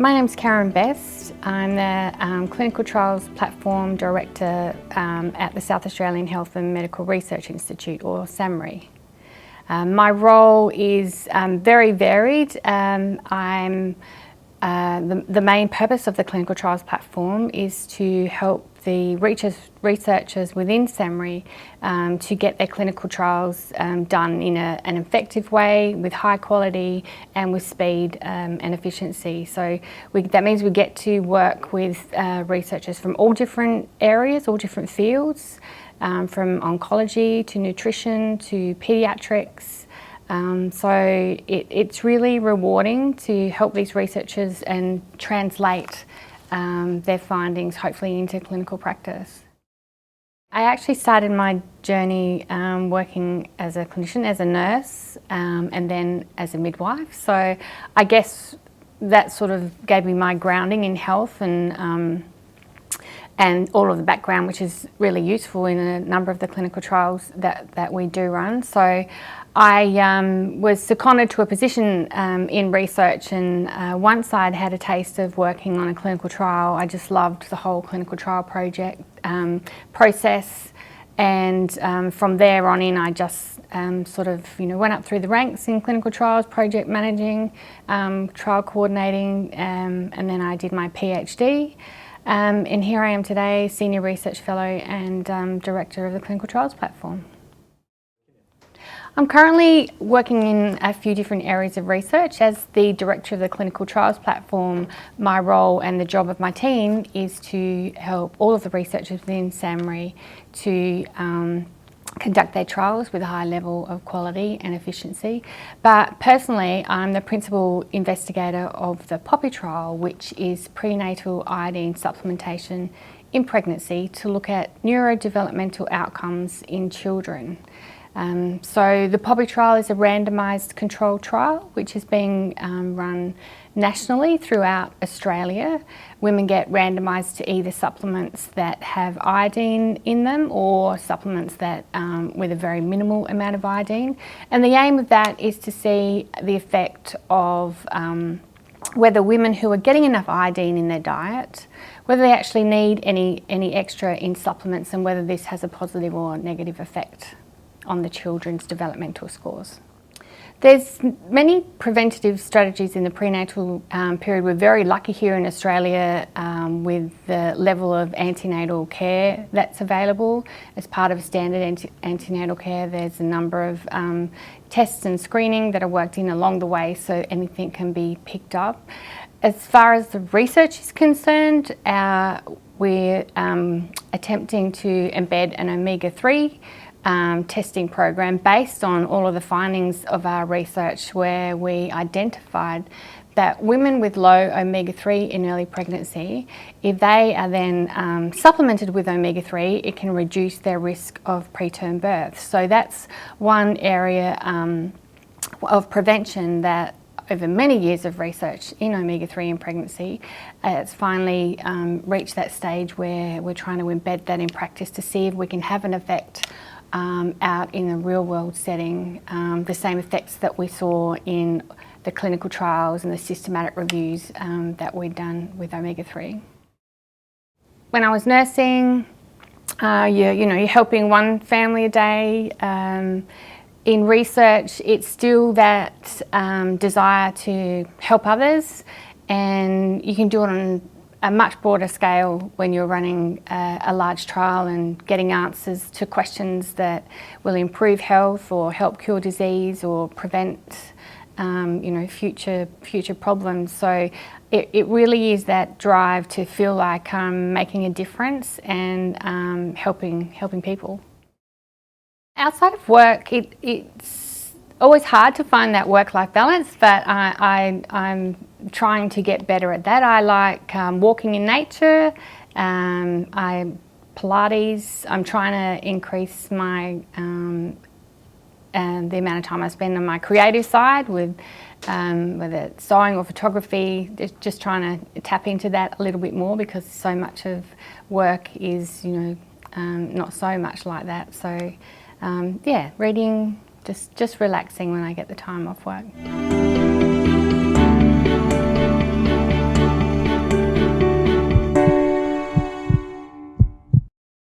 My name's Karen Best. I'm the Clinical Trials Platform Director at the South Australian Health and Medical Research Institute, or SAHMRI. My role is very varied. The main purpose of the Clinical Trials Platform is to help the researchers within SAHMRI to get their clinical trials done in an effective way, with high quality and with speed and efficiency. So that means we get to work with researchers from all different areas, all different fields, from oncology to nutrition to paediatrics. So it's really rewarding to help these researchers and translate their findings hopefully into clinical practice. I actually started my journey working as a clinician, as a nurse, and then as a midwife. So I guess that sort of gave me my grounding in health and all of the background, which is really useful in a number of the clinical trials that we do run. So I was seconded to a position in research, and once I'd had a taste of working on a clinical trial, I just loved the whole clinical trial project process, and from there on in I just sort of went up through the ranks in clinical trials, project managing, trial coordinating, and then I did my PhD. And here I am today, Senior Research Fellow and Director of the Clinical Trials Platform. I'm currently working in a few different areas of research. As the Director of the Clinical Trials Platform, my role and the job of my team is to help all of the researchers within SAHMRI to conduct their trials with a high level of quality and efficiency. But personally, I'm the principal investigator of the POPPY trial, which is prenatal iodine supplementation in pregnancy to look at neurodevelopmental outcomes in children. So the POPPY trial is a randomised controlled trial which is being run nationally throughout Australia. Women get randomised to either supplements that have iodine in them or supplements that with a very minimal amount of iodine. And the aim of that is to see the effect of whether women who are getting enough iodine in their diet, whether they actually need any extra in supplements, and whether this has a positive or negative effect on the children's developmental scores. There's many preventative strategies in the prenatal period. We're very lucky here in Australia with the level of antenatal care that's available. As part of standard antenatal care, there's a number of tests and screening that are worked in along the way, so anything can be picked up. As far as the research is concerned, we're attempting to embed an omega-3 testing program based on all of the findings of our research, where we identified that women with low omega-3 in early pregnancy, if they are then supplemented with omega-3, it can reduce their risk of preterm birth. So that's one area of prevention that over many years of research in omega-3 in pregnancy, it's finally reached that stage where we're trying to embed that in practice to see if we can have an effect out in the real world setting, the same effects that we saw in the clinical trials and the systematic reviews that we'd done with omega-3. When I was nursing, you're helping one family a day. In research, it's still that desire to help others, and you can do it on a much broader scale when you're running a large trial and getting answers to questions that will improve health or help cure disease or prevent future problems. So it really is that drive to feel like I'm making a difference and helping people. Outside of work, it's always hard to find that work-life balance, but I'm trying to get better at that. I like walking in nature, Pilates. I'm trying to increase my the amount of time I spend on my creative side, with whether it's sewing or photography, just trying to tap into that a little bit more, because so much of work is not so much like that. So yeah, reading, just relaxing when I get the time off work.